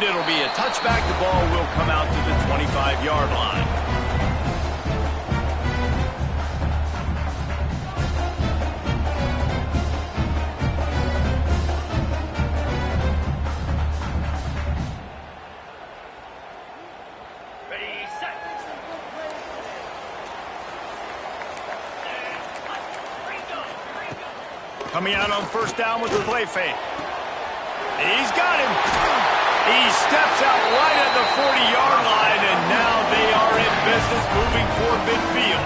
And it'll be a touchback. The ball will come out to the 25-yard line. Coming out on first down with the play fake. He's got him. He steps out right at the 40-yard line, and now they are in business moving toward midfield.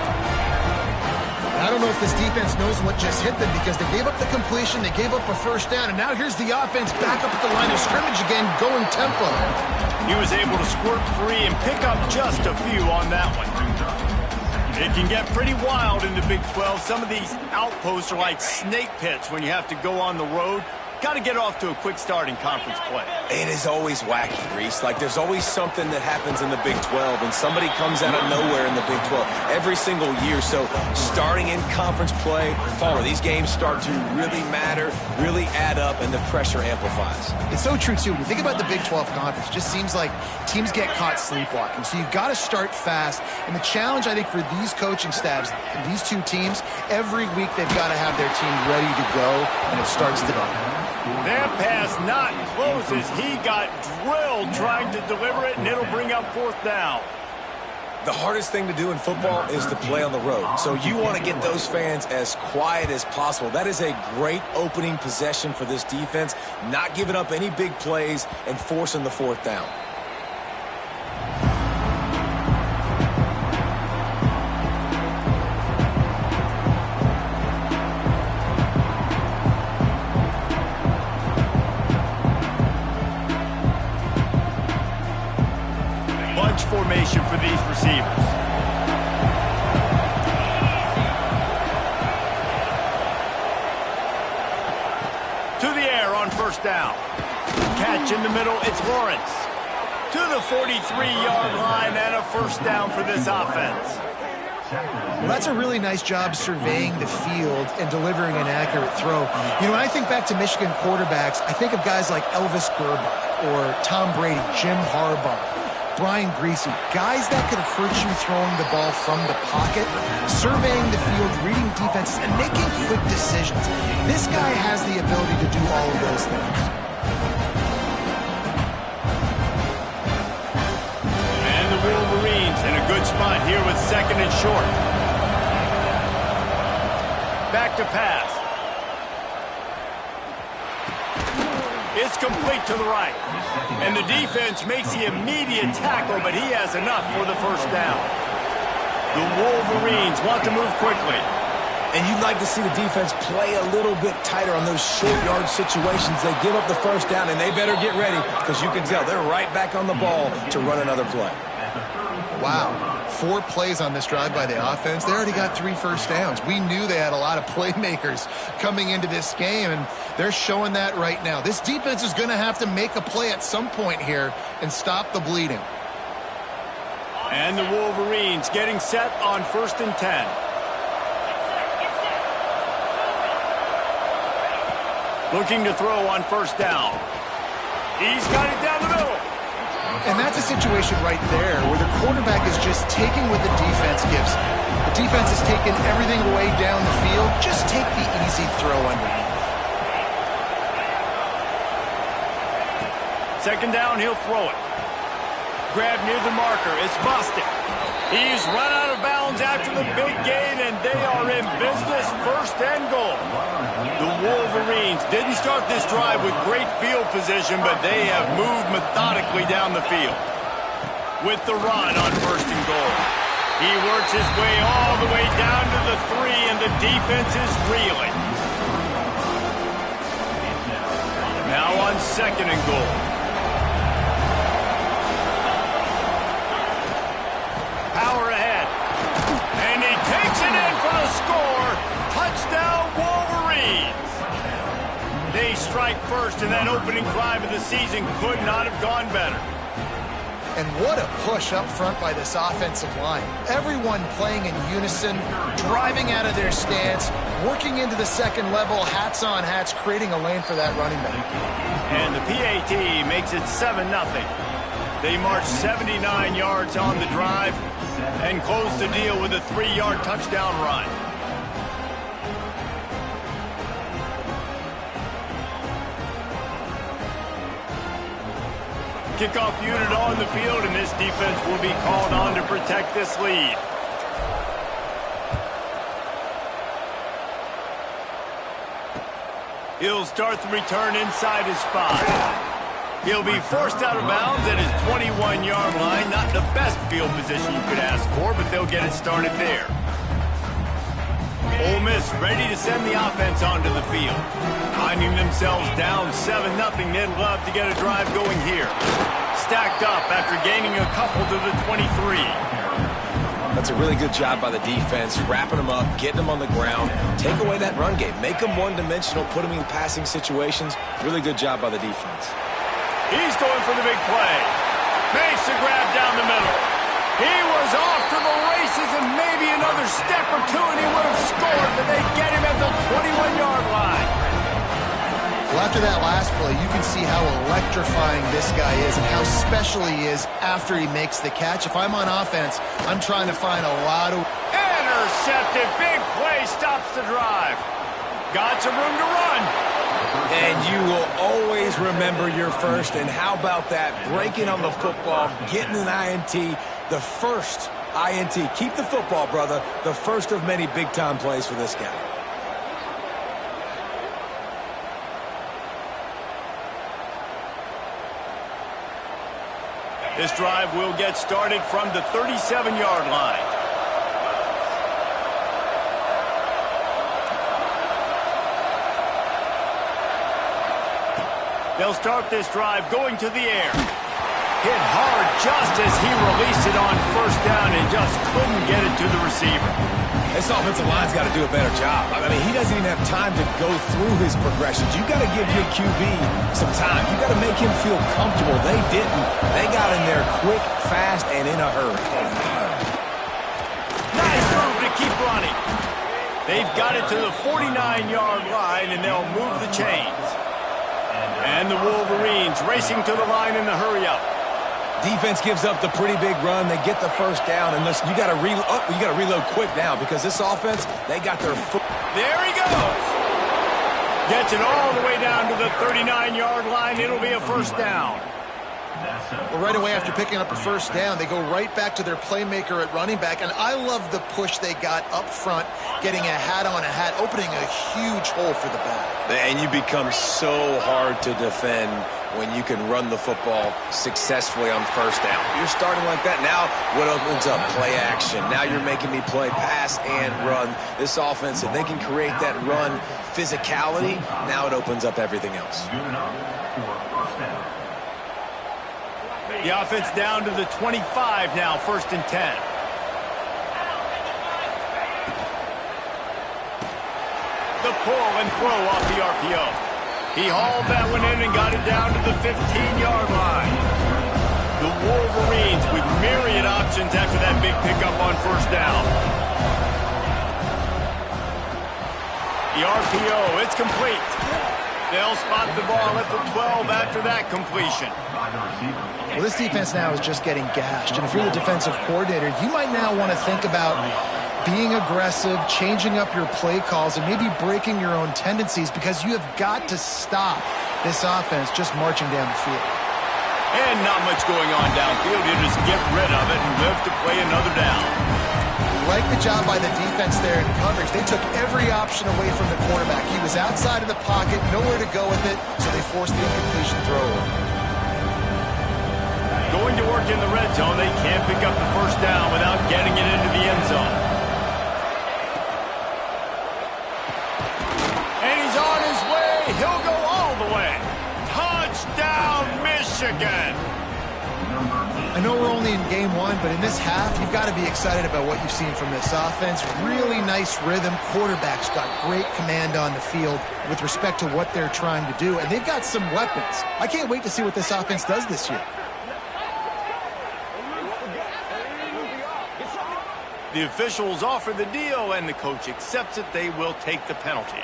I don't know if this defense knows what just hit them because they gave up the completion, they gave up a first down, and now here's the offense back up at the line of scrimmage again, going tempo. He was able to squirt free and pick up just a few on that one. It can get pretty wild in the Big 12. Some of these outposts are like snake pits when you have to go on the road. Got to get off to a quick start in conference play. It is always wacky, Reese. Like, there's always something that happens in the Big 12, and somebody comes out of nowhere in the Big 12 every single year. So starting in conference play, Palmer, these games start to really matter, really add up, and the pressure amplifies. It's so true, too. When you think about the Big 12 conference, it just seems like teams get caught sleepwalking. So you've got to start fast. And the challenge, I think, for these coaching staffs and these two teams, every week they've got to have their team ready to go, and it starts today. That pass not close as he got drilled trying to deliver it, and it'll bring up fourth down. The hardest thing to do in football is to play on the road. So you want to get those fans as quiet as possible. That is a great opening possession for this defense, not giving up any big plays and forcing the fourth down. Formation for these receivers. To the air on first down. Catch in the middle, it's Lawrence. To the 43-yard line and a first down for this offense. Well, that's a really nice job surveying the field and delivering an accurate throw. You know, when I think back to Michigan quarterbacks, I think of guys like Elvis Gerbach or Tom Brady, Jim Harbaugh, Brian Greasy, guys that could hurt you throwing the ball from the pocket, surveying the field, reading defenses, and making quick decisions. This guy has the ability to do all of those things. And the Wolverines in a good spot here with second and short. Back to pass. It's complete to the right. And the defense makes the immediate tackle, but he has enough for the first down. The Wolverines want to move quickly. And you'd like to see the defense play a little bit tighter on those short yard situations. They give up the first down, and they better get ready because you can tell they're right back on the ball to run another play. Wow. 4 plays on this drive by the offense. They already got 3 first downs. We knew they had a lot of playmakers coming into this game, and they're showing that right now. This defense is going to have to make a play at some point here and stop the bleeding. And the Wolverines getting set on first and 10. Looking to throw on first down. He's got it down the middle. And that's a situation right there where the quarterback is just taking what the defense gives him. The defense is taking everything away down the field. Just take the easy throw underneath. Second down, he'll throw it. Grab near the marker. It's busted. He's run out of bounds after the big gain, and they are in business, first and goal. The Wolverines didn't start this drive with great field position, but they have moved methodically down the field. With the run on first and goal. He works his way all the way down to the 3, and the defense is reeling. Now on second and goal. Power ahead. And he takes it in for the score. Touchdown, Wolverines. They strike first, and that opening drive of the season could not have gone better. And what a push up front by this offensive line. Everyone playing in unison, driving out of their stance, working into the second level, hats on hats, creating a lane for that running back. And the PAT makes it 7-0. They march 79 yards on the drive and close the deal with a 3-yard touchdown run. Kickoff unit on the field, and this defense will be called on to protect this lead. He'll start the return inside his 5. He'll be forced out of bounds at his 21-yard line. Not the best field position you could ask for, but they'll get it started there. Ole Miss ready to send the offense onto the field. Finding themselves down 7-0, they'd love to get a drive going here. Stacked up after gaining a couple to the 23. That's a really good job by the defense, wrapping them up, getting them on the ground, take away that run game, make them one-dimensional, put them in passing situations. Really good job by the defense. He's going for the big play. Makes the grab down the middle. He was off to the races, and maybe another step or two, and he would have scored, but they get him at the 21-yard line. Well, after that last play, you can see how electrifying this guy is and how special he is after he makes the catch. If I'm on offense, I'm trying to find a lot of... Intercepted. Big play stops the drive. Got some room to run. And you will always remember your first. And how about that? Breaking on the football, getting an INT, the first INT. Keep the football, brother. The first of many big-time plays for this guy. This drive will get started from the 37-yard line. They'll start this drive going to the air. Hit hard just as he released it on first down and just couldn't get it to the receiver. This offensive line's got to do a better job. I mean, he doesn't even have time to go through his progressions. You got to give your QB some time. You got to make him feel comfortable. They didn't. They got in there quick, fast, and in a hurry. Nice move to keep running. They've got it to the 49-yard line, and they'll move the chains. And the Wolverines racing to the line in the hurry-up. Defense gives up the pretty big run. They get the first down, and listen, you got to reload quick now because this offense, they got their foot. There he goes. Gets it all the way down to the 39-yard line. It'll be a first down. Well, right away after picking up a first down, they go right back to their playmaker at running back, and I love the push they got up front, getting a hat on a hat, opening a huge hole for the back. And you become so hard to defend when you can run the football successfully on first down. You're starting like that. Now what opens up? Play action. Now you're making me play pass and run. This offense, if they can create that run physicality, now it opens up everything else. The offense down to the 25 now, 1st and 10. The pull and throw off the RPO. He hauled that one in and got it down to the 15-yard line. The Wolverines with myriad options after that big pickup on first down. The RPO, it's complete. They'll spot the ball at the 12 after that completion. Well, this defense now is just getting gashed. And if you're the defensive coordinator, you might now want to think about being aggressive, changing up your play calls, and maybe breaking your own tendencies because you have got to stop this offense just marching down the field. And not much going on downfield. You just get rid of it and live to play another down. Like the job by the defense there in coverage. They took every option away from the quarterback. He was outside of the pocket, nowhere to go with it, so they forced the incompletion throw. Going to work in the red zone, they can't pick up the first down without getting it into the end zone. And he's on his way. He'll go all the way. Touchdown, Michigan. I know we're only in game one, but in this half, you've got to be excited about what you've seen from this offense. Really nice rhythm. Quarterback's got great command on the field with respect to what they're trying to do, and they've got some weapons. I can't wait to see what this offense does this year. The officials offer the deal, and the coach accepts it. They will take the penalty.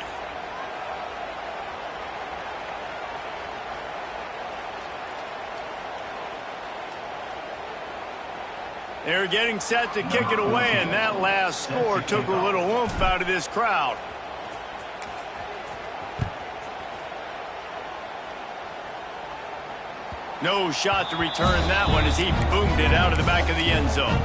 They're getting set to kick it away, and that last score took a little oomph out of this crowd. No shot to return that one as he boomed it out of the back of the end zone.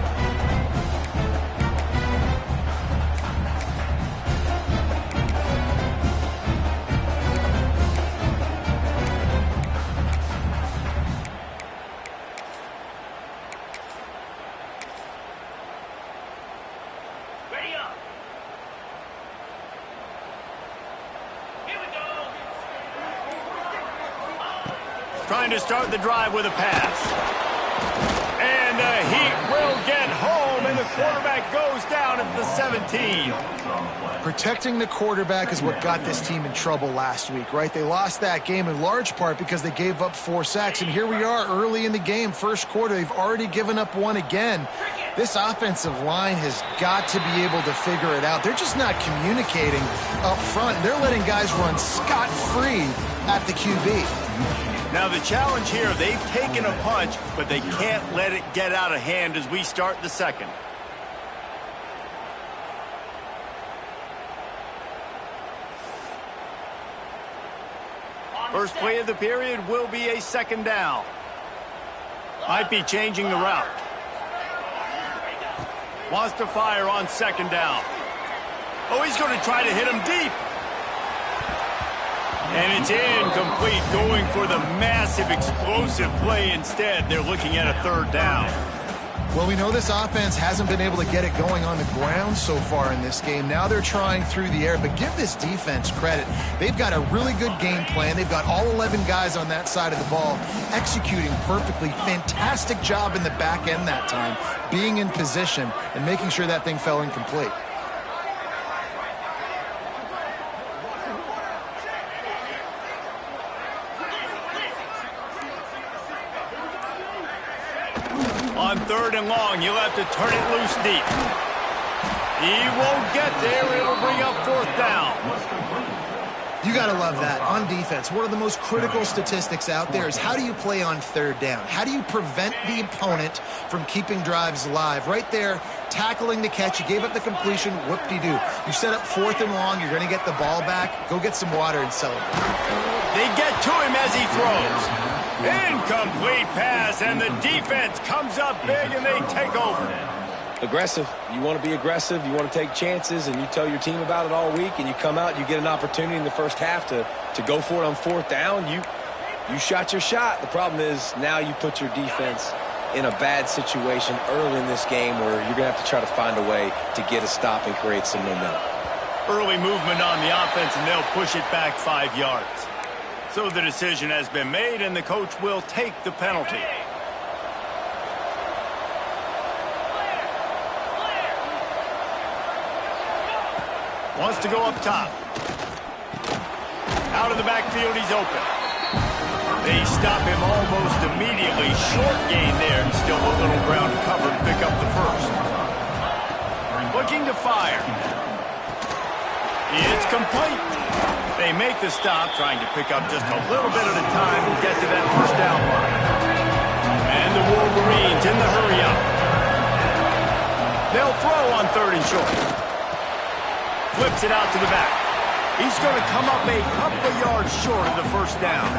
Trying to start the drive with a pass. And the Heat will get home, and the quarterback goes down at the 17. Protecting the quarterback is what got this team in trouble last week, right? They lost that game in large part because they gave up 4 sacks, and here we are early in the game, first quarter. They've already given up one again. This offensive line has got to be able to figure it out. They're just not communicating up front. They're letting guys run scot-free at the QB. Now the challenge here, they've taken a punch, but they can't let it get out of hand as we start the second. First play of the period will be a second down. Might be changing the route. Wants to fire on second down. Oh, he's going to try to hit him deep. And it's incomplete, going for the massive explosive play instead. They're looking at a third down. Well, we know this offense hasn't been able to get it going on the ground so far in this game. Now they're trying through the air, but give this defense credit. They've got a really good game plan. They've got all 11 guys on that side of the ball executing perfectly. Fantastic job in the back end that time, being in position and making sure that thing fell incomplete. On third and long, you'll have to turn it loose deep. He won't get there. It'll bring up fourth down. You got to love that. On defense, one of the most critical statistics out there is how do you play on third down? How do you prevent the opponent from keeping drives alive? Right there, tackling the catch. You gave up the completion. Whoop-de-doo. You set up fourth and long. You're going to get the ball back. Go get some water and celebrate. They get to him as he throws. Incomplete pass, and the defense comes up big, and they take over. Aggressive. You want to be aggressive. You want to take chances, and you tell your team about it all week, and you come out, you get an opportunity in the first half to go for it on fourth down. You shot your shot. The problem is now you put your defense in a bad situation early in this game where you're going to have to try to find a way to get a stop and create some momentum. Early movement on the offense, and they'll push it back 5 yards. So the decision has been made, and the coach will take the penalty. Wants to go up top. Out of the backfield, he's open. They stop him almost immediately. Short gain there, and still a little ground to cover to pick up the first. Looking to fire. It's complete. They make the stop, trying to pick up just a little bit at a time and get to that first down line. And the Wolverines in the hurry-up. They'll throw on third and short. Flips it out to the back. He's going to come up a couple of yards short of the first down.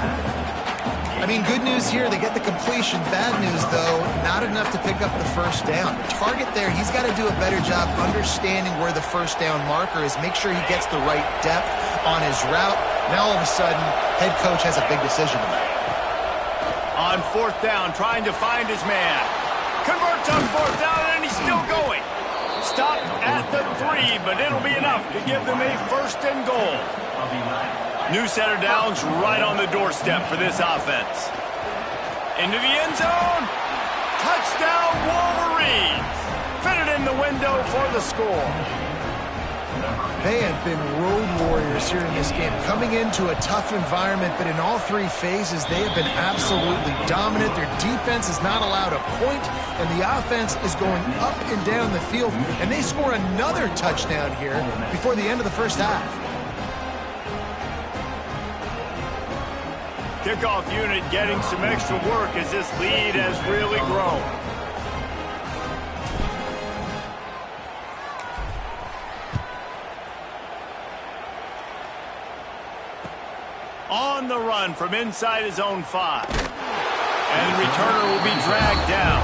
I mean, good news here, they get the completion. Bad news, though, not enough to pick up the first down. Target there, he's got to do a better job understanding where the first down marker is, make sure he gets the right depth on his route. Now, all of a sudden, head coach has a big decision to make. On fourth down, trying to find his man. Converts on fourth down, and he's still going. Stopped at the 3, but it'll be enough to give them a first and goal. New set of downs right on the doorstep for this offense. Into the end zone. Touchdown, Wolverines. Fitted in the window for the score. They have been road warriors here in this game, coming into a tough environment, but in all three phases, they have been absolutely dominant. Their defense is not allowed a point, and the offense is going up and down the field, and they score another touchdown here before the end of the first half. Kickoff unit getting some extra work as this lead has really grown. On the run from inside his own 5. And the returner will be dragged down.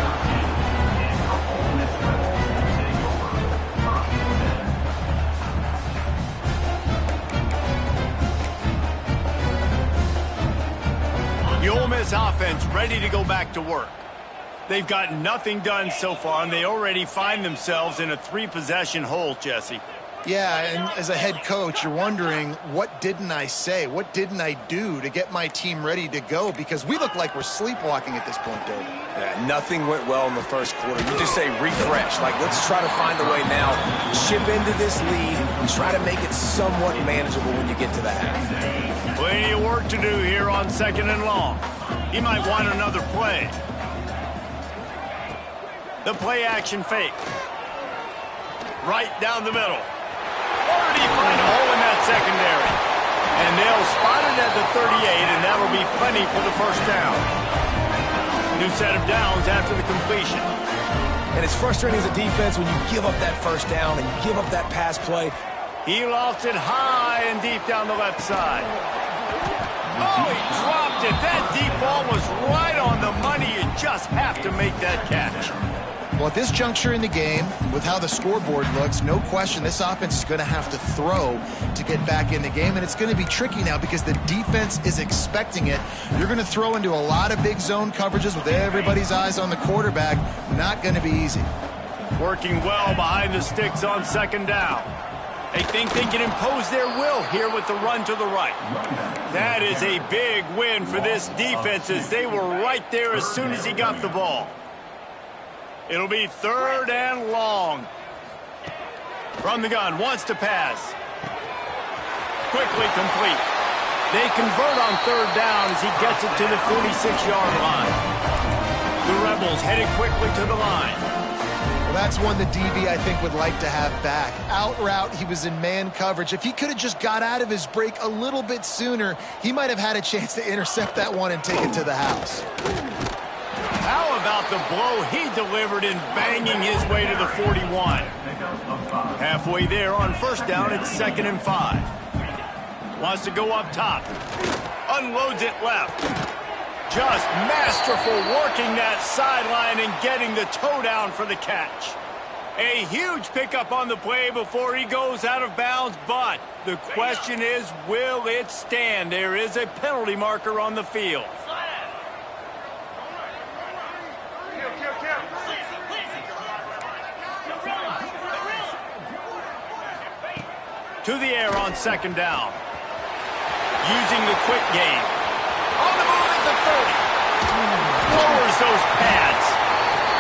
The Ole Miss offense ready to go back to work. They've got nothing done so far, and they already find themselves in a 3-possession hole, Jesse. Yeah, and as a head coach, you're wondering, what didn't I say? What didn't I do to get my team ready to go? Because we look like we're sleepwalking at this point, David. Yeah, nothing went well in the first quarter. You just say refresh. Like, let's try to find a way now. Chip into this lead and try to make it somewhat manageable when you get to the half. Plenty of work to do here on 2nd and long. He might want another play. The play action fake. Right down the middle. Already find a hole in that secondary. And they'll spot it at the 38, and that'll be plenty for the first down. New set of downs after the completion. And it's frustrating as a defense when you give up that first down and give up that pass play. He lost it high and deep down the left side. Oh, he dropped it. That deep ball was right on the money. You just have to make that catch. Well, at this juncture in the game, with how the scoreboard looks, no question this offense is going to have to throw to get back in the game, and it's going to be tricky now because the defense is expecting it. You're going to throw into a lot of big zone coverages with everybody's eyes on the quarterback. Not going to be easy. Working well behind the sticks on 2nd down. They think they can impose their will here with the run to the right. That is a big win for this defense as they were right there as soon as he got the ball. It'll be 3rd and long. From the gun, wants to pass. Quickly complete. They convert on 3rd down as he gets it to the 46-yard line. The Rebels headed quickly to the line. Well, that's one the DB, I think, would like to have back. Out route, he was in man coverage. If he could have just got out of his break a little bit sooner, he might have had a chance to intercept that one and take it to the house. How about the blow he delivered in banging his way to the 41? Halfway there on 1st down, it's 2nd and 5. Wants to go up top. Unloads it left. Just masterful working that sideline and getting the toe down for the catch. A huge pickup on the play before he goes out of bounds, but the question is, will it stand? There is a penalty marker on the field. To the air on 2nd down. Using the quick game. On the move at the 30. Lowers those pads.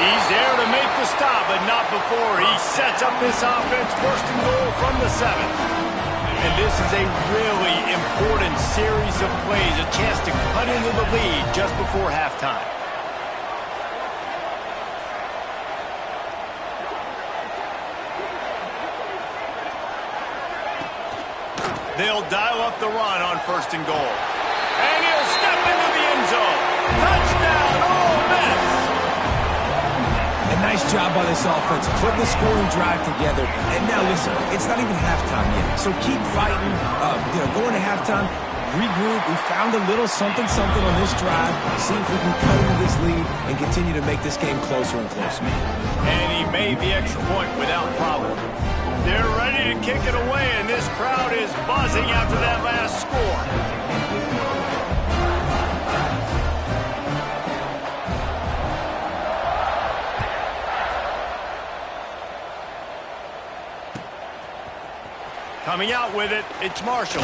He's there to make the stop, but not before he sets up this offense 1st and goal from the 7. And this is a really important series of plays, a chance to cut into the lead just before halftime. They'll dial up the run on 1st and goal. And he'll step into the end zone. Touchdown, Ole Miss! A nice job by this offense, putting the scoring drive together. And now listen, it's not even halftime yet. So keep fighting, going to halftime, regroup. We found a little something on this drive. See if we can cut into this lead and continue to make this game closer and closer. And he made the extra point without problem. They're ready to kick it away, and this crowd is buzzing after that last score. Coming out with it, it's Marshall.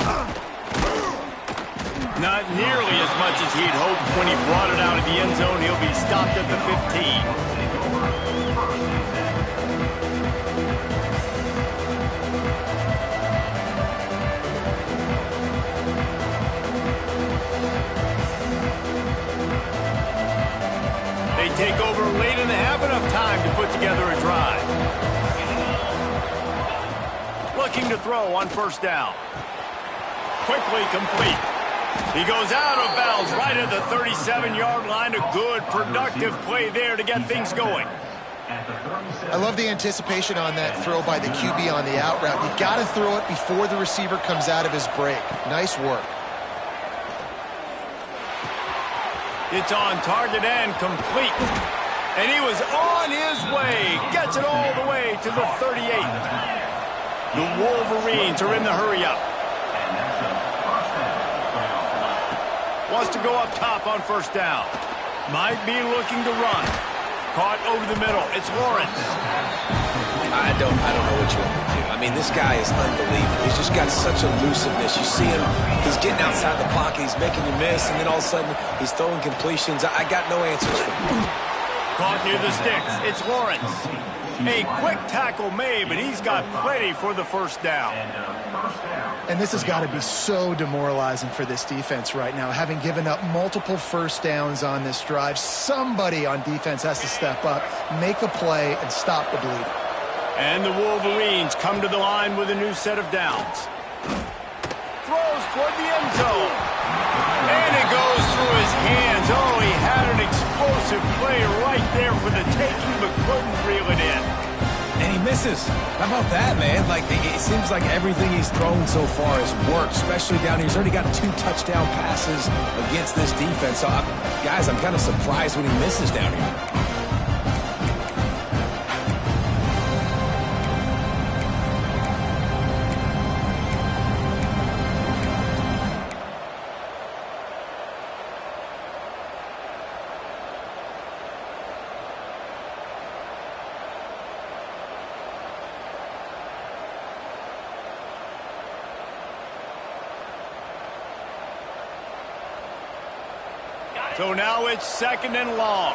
Not nearly as much as he'd hoped when he brought it out of the end zone. He'll be stopped at the 15. take over late in the half, enough time to put together a drive. Looking to throw on first down. Quickly complete. He goes out of bounds right at the 37-yard line. A good, productive play there to get things going. I love the anticipation on that throw by the QB on the out route. You got to throw it before the receiver comes out of his break. Nice work. It's on target and complete. And he was on his way. Gets it all the way to the 38. The Wolverines are in the hurry-up. Wants to go up top on first down. Might be looking to run. Caught over the middle. It's Lawrence. I don't know what you want to do. I mean, this guy is unbelievable. He's just got such elusiveness. You see him, he's getting outside the pocket, he's making you miss, and then all of a sudden he's throwing completions. I got no answers for him. Caught near the sticks. It's Lawrence. A quick tackle made, but he's got plenty for the first down. And this has got to be so demoralizing for this defense right now, having given up multiple first downs on this drive. Somebody on defense has to step up, make a play, and stop the bleeding. And the Wolverines come to the line with a new set of downs. Throws toward the end zone. And it goes through his hands. Oh, he had an explosive play right there for the taking, but couldn't reel it in. And he misses. How about that, man? Like, it seems like everything he's thrown so far has worked, especially down here. He's already got 2 touchdown passes against this defense. So, guys, I'm kind of surprised when he misses down here. So now it's second and long.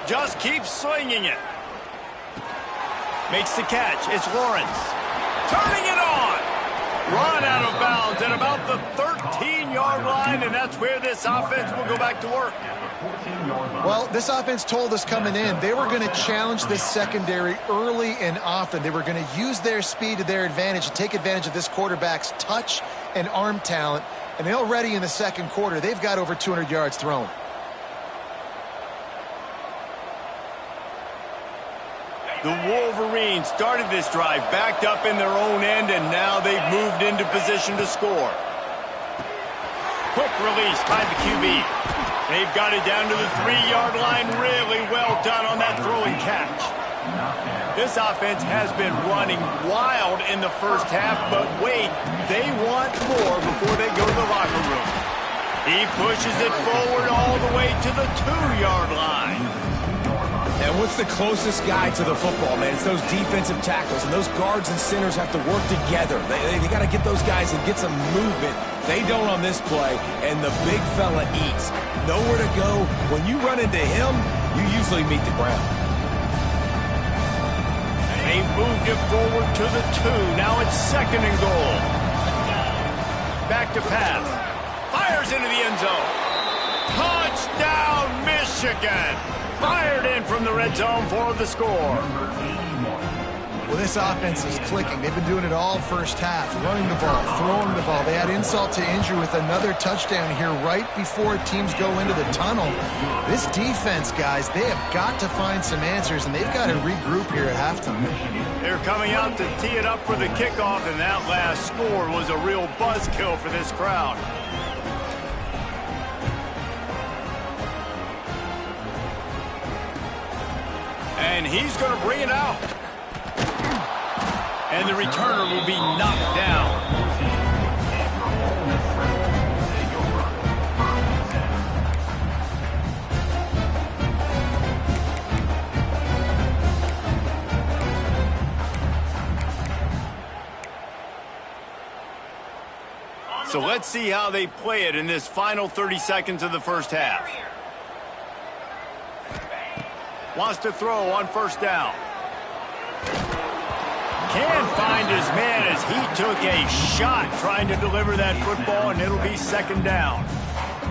Just keeps swinging it. Makes the catch. It's Lawrence. Turning it on. Run out of bounds at about the 13-yard line, and that's where this offense will go back to work. Well, this offense told us coming in they were going to challenge this secondary early and often. They were going to use their speed to their advantage and take advantage of this quarterback's touch and arm talent. And already in the second quarter, they've got over 200 yards thrown. The Wolverines started this drive backed up in their own end, and now they've moved into position to score. Quick release by the QB. They've got it down to the 3-yard line. Really well done on that throw and catch. This offense has been running wild in the first half, but wait, they want more before they go to the locker room. He pushes it forward all the way to the 2-yard line. And what's the closest guy to the football, man? It's those defensive tackles, and those guards and centers have to work together. They got to get those guys and get some movement. They don't on this play, and the big fella eats. Nowhere to go. When you run into him, you usually meet the ground. They moved it forward to the 2. Now it's second and goal. Back to pass. Fires into the end zone. Touchdown, Michigan. Fired in from the red zone for the score. Well, this offense is clicking. They've been doing it all first half, running the ball, throwing the ball. They had insult to injury with another touchdown here right before teams go into the tunnel. This defense, guys, they have got to find some answers, and they've got to regroup here at halftime. They're coming out to tee it up for the kickoff, and that last score was a real buzzkill for this crowd. And he's going to bring it out. And the returner will be knocked down. So let's see how they play it in this final 30 seconds of the first half. Wants to throw on first down. Can't find his man as he took a shot trying to deliver that football, and it'll be second down.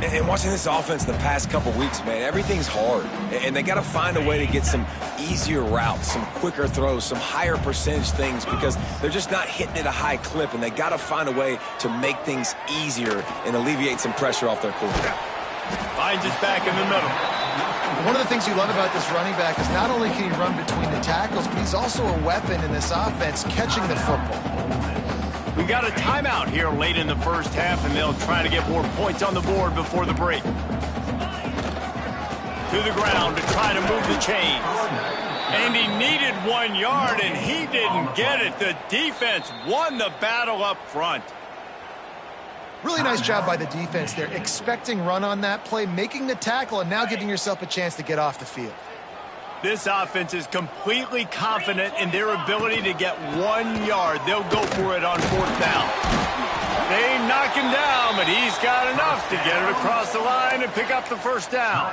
And watching this offense the past couple weeks, man, everything's hard. And they got to find a way to get some easier routes, some quicker throws, some higher percentage things because they're just not hitting at a high clip. And they got to find a way to make things easier and alleviate some pressure off their quarterback. Finds his back in the middle. One of the things you love about this running back is not only can he run between the tackles, but he's also a weapon in this offense catching the football. We got a timeout here late in the first half, and they'll try to get more points on the board before the break. To the ground to try to move the chains. And he needed 1 yard, and he didn't get it. The defense won the battle up front. Really nice job by the defense there, expecting run on that play, making the tackle, and now giving yourself a chance to get off the field. This offense is completely confident in their ability to get 1 yard. They'll go for it on fourth down. They knock him down, but he's got enough to get it across the line and pick up the first down.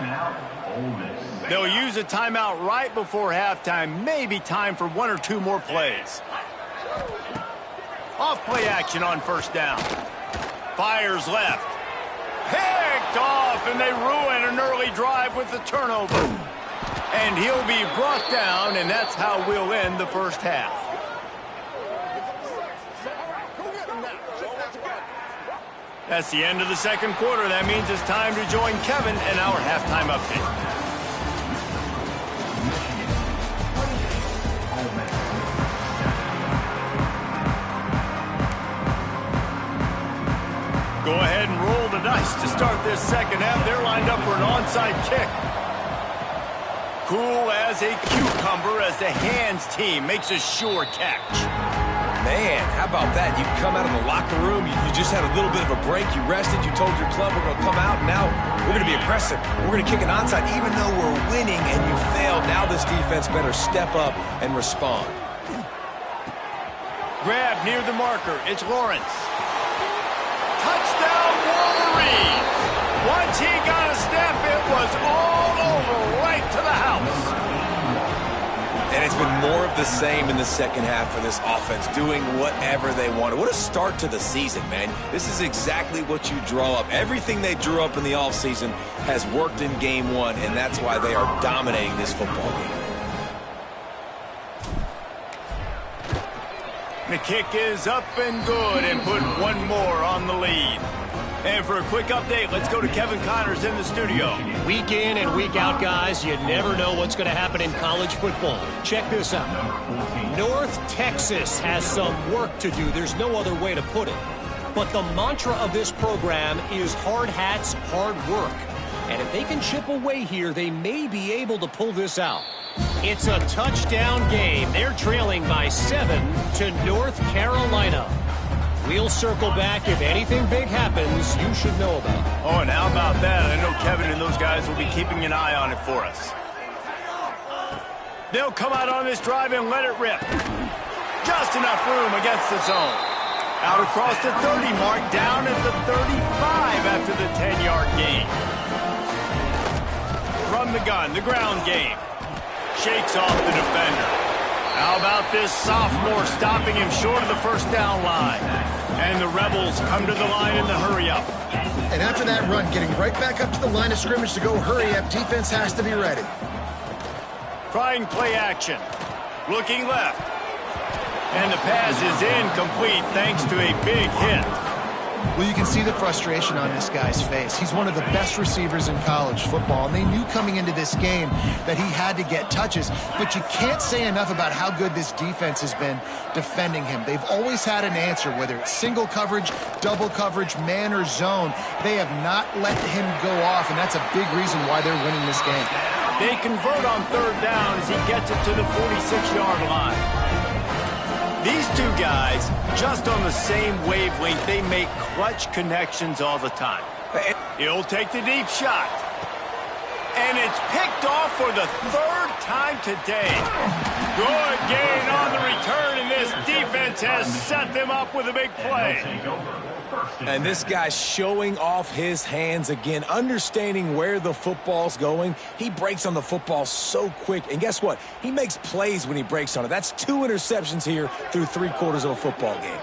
They'll use a timeout right before halftime, maybe time for 1 or 2 more plays. Off play action on first down. Fires left. Picked off, and they ruin an early drive with the turnover. And he'll be brought down, and that's how we'll end the first half. That's the end of the second quarter. That means it's time to join Kevin in our halftime update. Go ahead and roll the dice to start this second half. They're lined up for an onside kick. Cool as a cucumber as the hands team makes a sure catch. Man, how about that? You come out of the locker room, you just had a little bit of a break, you rested, you told your club we're going to come out, and now we're going to be aggressive. We're going to kick an onside even though we're winning and you failed. Now this defense better step up and respond. Grab near the marker. It's Lawrence. Touchdown Wolverines! Once he got a step, it was all over, right to the house. And it's been more of the same in the second half for this offense, doing whatever they wanted. What a start to the season, man. This is exactly what you draw up. Everything they drew up in the offseason has worked in game one, and that's why they are dominating this football game. The kick is up and good and put one more on the lead. And for a quick update, let's go to Kevin Connors in the studio. Week in and week out, guys, you never know what's going to happen in college football. Check this out. North Texas has some work to do. There's no other way to put it. But the mantra of this program is hard hats, hard work. And if they can chip away here, they may be able to pull this out. It's a touchdown game. They're trailing by 7 to North Carolina. We'll circle back. If anything big happens, you should know about it. Oh, and how about that? I know Kevin and those guys will be keeping an eye on it for us. They'll come out on this drive and let it rip. Just enough room against the zone. Out across the 30 mark, down at the 35 after the 10-yard gain. From the gun, the ground game. Shakes off the defender. How about this sophomore stopping him short of the first down line? And the Rebels come to the line in the hurry-up. And after that run, getting right back up to the line of scrimmage to go hurry-up, defense has to be ready. Trying play action. Looking left. And the pass is incomplete thanks to a big hit. Well, you can see the frustration on this guy's face. He's one of the best receivers in college football, and they knew coming into this game that he had to get touches, but you can't say enough about how good this defense has been defending him. They've always had an answer, whether it's single coverage, double coverage, man or zone. They have not let him go off, and that's a big reason why they're winning this game. They convert on third down as he gets it to the 46-yard line. These two guys, just on the same wavelength, they make clutch connections all the time. He'll take the deep shot. And it's picked off for the third time today. Good gain on the return, and this defense has set them up with a big play. And this guy's showing off his hands again, understanding where the football's going. He breaks on the football so quick. And guess what? He makes plays when he breaks on it. That's 2 interceptions here through 3 quarters of a football game.